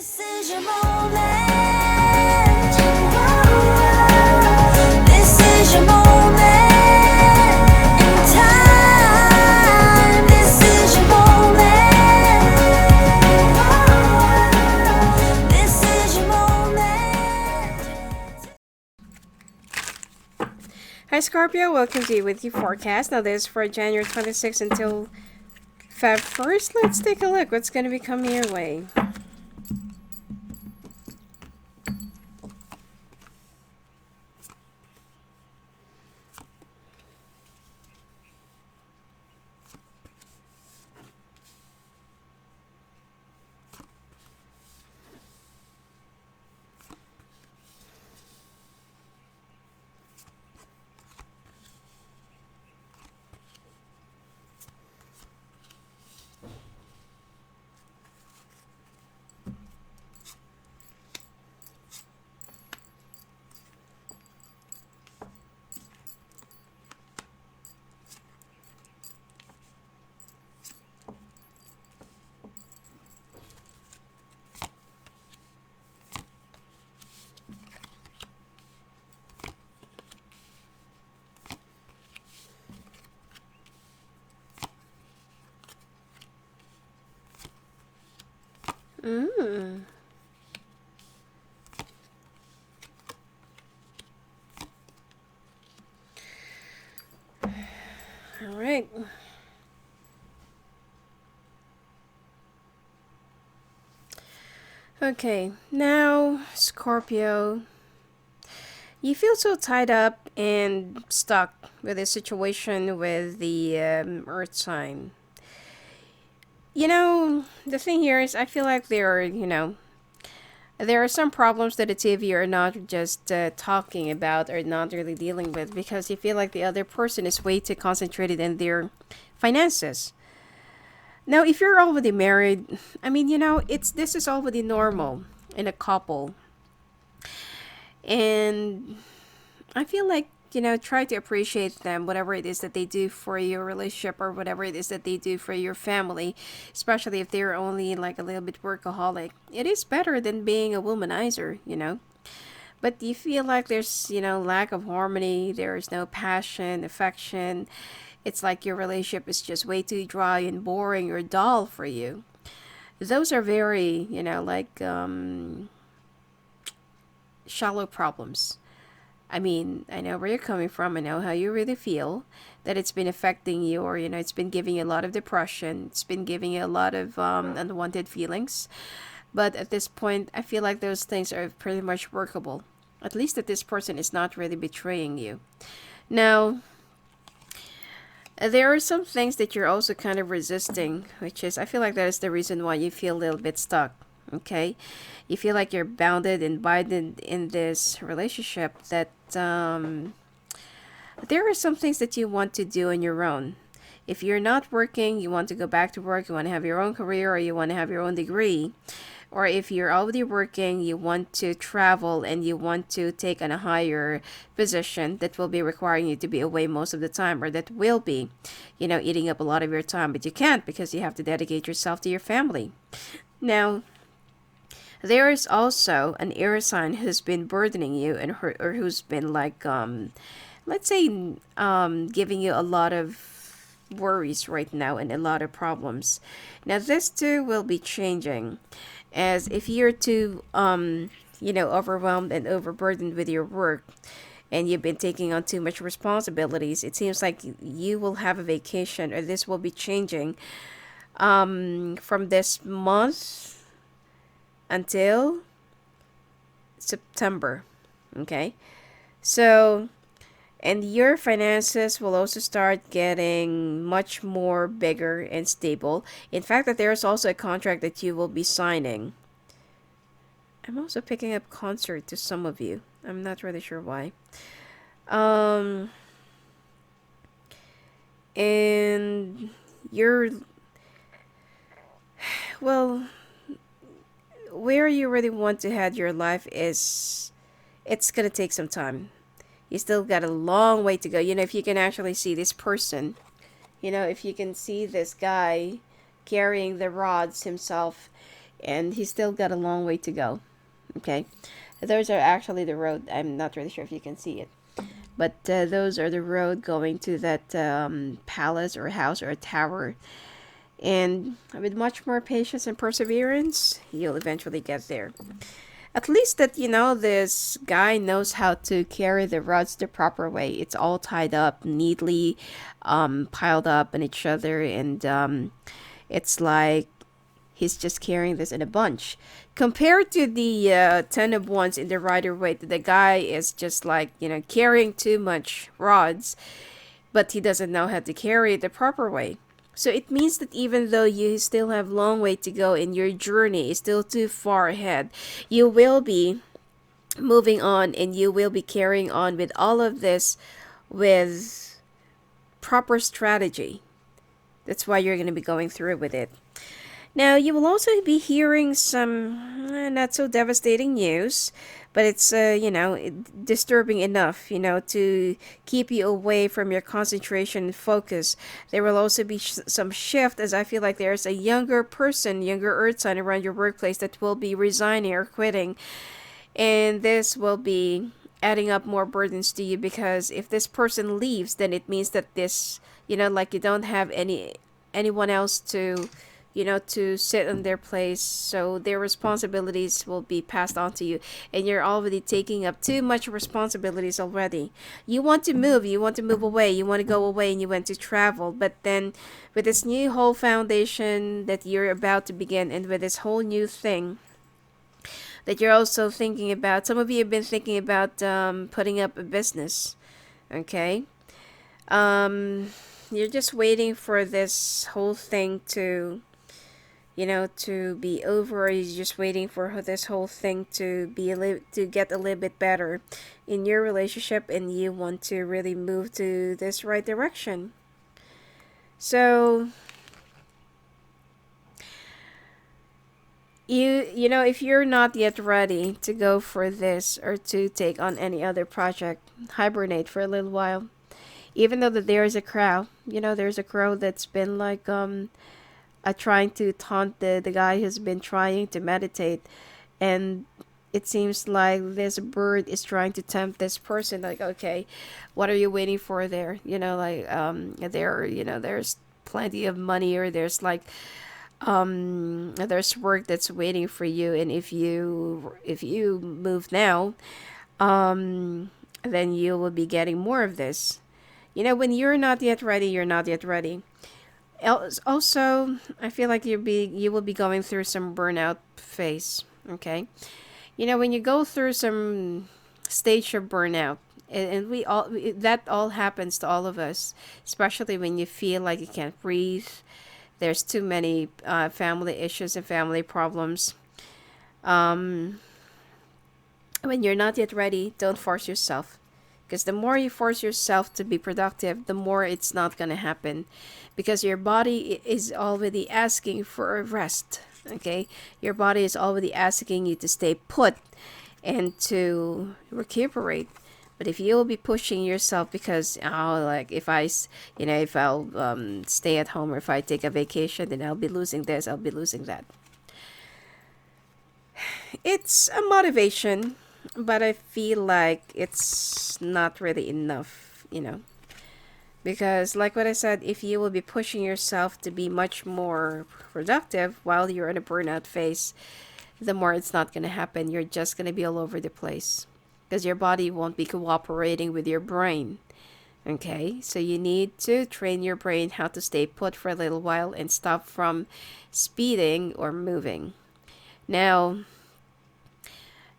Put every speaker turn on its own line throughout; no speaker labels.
This is your moment. This is your moment in time. This is your moment. This is your moment.
Hi Scorpio, welcome to your weekly forecast. Now this is for January 26th until Feb 1st. Let's take a look what's going to be coming your way. Mm. All right. Okay, now Scorpio, you feel so tied up and stuck with this situation with the Earth sign. The thing here is, I feel like there are some problems that the two of you are not just talking about or not really dealing with because you feel like the other person is way too concentrated in their finances. Now, if you're already married, I mean, this is already normal in a couple. And I feel like, try to appreciate them, whatever it is that they do for your relationship or whatever it is that they do for your family, especially if they're only like a little bit workaholic. It is better than being a womanizer. But you feel like there's, lack of harmony, there's no passion, affection. It's like your relationship is just way too dry and boring or dull for you. Those are very, shallow problems. I mean, I know where you're coming from. I know how you really feel, that it's been affecting you, or, it's been giving you a lot of depression. It's been giving you a lot of unwanted feelings. But at this point, I feel like those things are pretty much workable. At least that this person is not really betraying you. Now, there are some things that you're also kind of resisting, which is, I feel like that is the reason why you feel a little bit stuck. Okay, you feel like you're bounded and binded in this relationship, that there are some things that you want to do on your own. If you're not working, you want to go back to work, you want to have your own career, or you want to have your own degree. Or if you're already working, you want to travel and you want to take on a higher position that will be requiring you to be away most of the time, or that will be, eating up a lot of your time, but you can't because you have to dedicate yourself to your family. Now, there is also an air sign who's been burdening you and or who's been like let's say giving you a lot of worries right now and a lot of problems. Now this too will be changing, as if you're too overwhelmed and overburdened with your work and you've been taking on too much responsibilities, it seems like you will have a vacation, or this will be changing from this month until September. Okay, so, and your finances will also start getting much more bigger and stable. In fact, that there's also a contract that you will be signing. I'm also picking up concert to some of you. I'm not really sure why. And you're, well, where you really want to head your life is, it's gonna take some time. You still got a long way to go. If you can actually see this person, if you can see this guy carrying the rods himself, and he's still got a long way to go. Okay, those are actually the road. I'm not really sure if you can see it, but those are the road going to that palace or house or a tower. And with much more patience and perseverance, you'll eventually get there. At least that this guy knows how to carry the rods the proper way. It's all tied up neatly, piled up on each other, and it's like he's just carrying this in a bunch. Compared to the Ten of Wands in the Rider Waite, the guy is just like carrying too much rods, but he doesn't know how to carry it the proper way. So it means that even though you still have long way to go in your journey, is still too far ahead, you will be moving on and you will be carrying on with all of this with proper strategy. That's why you're going to be going through with it. Now, you will also be hearing some not so devastating news, but it's, disturbing enough, to keep you away from your concentration and focus. There will also be some shift, as I feel like there's a younger person, younger earth sign around your workplace that will be resigning or quitting. And this will be adding up more burdens to you, because if this person leaves, then it means that this, like you don't have anyone else to sit in their place, so their responsibilities will be passed on to you, and you're already taking up too much responsibilities already. You want to move away, you want to go away, and you want to travel, but then with this new whole foundation that you're about to begin, and with this whole new thing that you're also thinking about, some of you have been thinking about putting up a business, okay? You're just waiting for this whole thing to be over, or you're just waiting for this whole thing to get a little bit better in your relationship, and you want to really move to this right direction. So if you're not yet ready to go for this or to take on any other project, hibernate for a little while. Even though that there's a crow, there's a crow that's been like trying to taunt the guy who's been trying to meditate, and it seems like this bird is trying to tempt this person, like, okay, what are you waiting for there, there's plenty of money, or there's like there's work that's waiting for you, and if you move now, then you will be getting more of this. When you're not yet ready, you're not yet ready. Also, I feel like you will be going through some burnout phase. Okay, when you go through some stage of burnout, and that all happens to all of us, especially when you feel like you can't breathe. There's too many family issues and family problems. When you're not yet ready, don't force yourself. Because the more you force yourself to be productive, the more it's not going to happen. Because your body is already asking for a rest. Okay? Your body is already asking you to stay put and to recuperate. But if you'll be pushing yourself because, like if I'll stay at home, or if I take a vacation, then I'll be losing this, I'll be losing that. It's a motivation, but I feel like it's not really enough. Because like what I said, if you will be pushing yourself to be much more productive while you're in a burnout phase, the more it's not going to happen. You're just going to be all over the place. Because your body won't be cooperating with your brain. Okay, so you need to train your brain how to stay put for a little while and stop from speeding or moving. Now,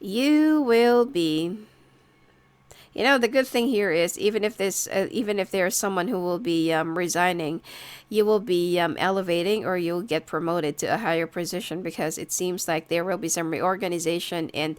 you will be, the good thing here is even if there's someone who will be resigning, you will be elevating, or you'll get promoted to a higher position, because it seems like there will be some reorganization and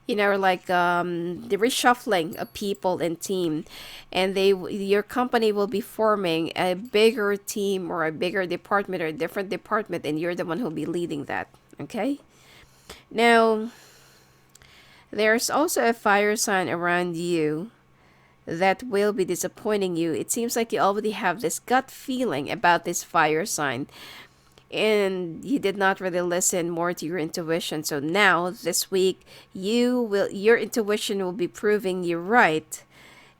the reshuffling of people and team, and your company will be forming a bigger team or a bigger department or a different department, and you're the one who'll be leading that. Okay. Now, there's also a fire sign around you that will be disappointing you. It seems like you already have this gut feeling about this fire sign. and you did not really listen more to your intuition. So now this week, your intuition will be proving you right,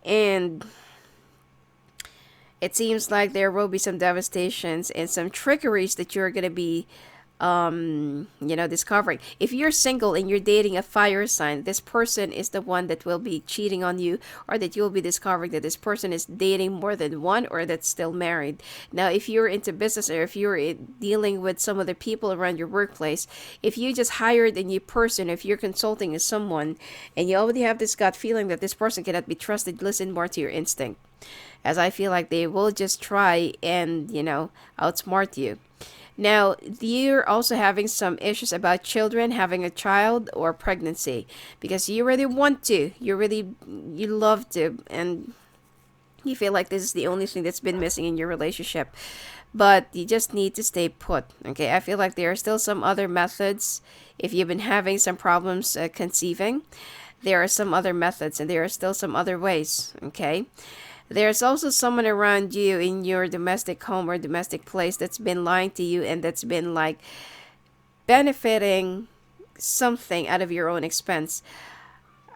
and it seems like there will be some devastations and some trickeries that you're going to be discovering. If you're single and you're dating a fire sign, this person is the one that will be cheating on you, or that you'll be discovering that this person is dating more than one, or that's still married. Now, if you're into business, or if you're dealing with some other people around your workplace, if you just hired a new person, if you're consulting with someone and you already have this gut feeling that this person cannot be trusted, listen more to your instinct, as I feel like they will just try and outsmart you. Now, you're also having some issues about children, having a child or pregnancy, because you really want to, you love to, and you feel like this is the only thing that's been missing in your relationship. But you just need to stay put, okay? I feel like there are still some other methods. If you've been having some problems conceiving, there are some other methods, and there are still some other ways, okay? There's also someone around you in your domestic home or domestic place that's been lying to you, and that's been like benefiting something out of your own expense.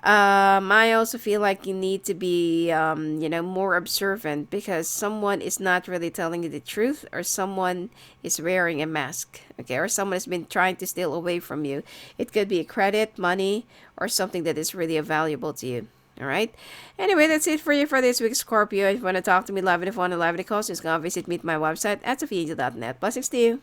I also feel like you need to be, more observant, because someone is not really telling you the truth, or someone is wearing a mask, okay, or someone has been trying to steal away from you. It could be a credit, money, or something that is really valuable to you. All right. Anyway, that's it for you for this week, Scorpio. If you want to talk to me live on the phone and live in the calls, just go visit me at my website at sophiaangel.net. Blessings to you.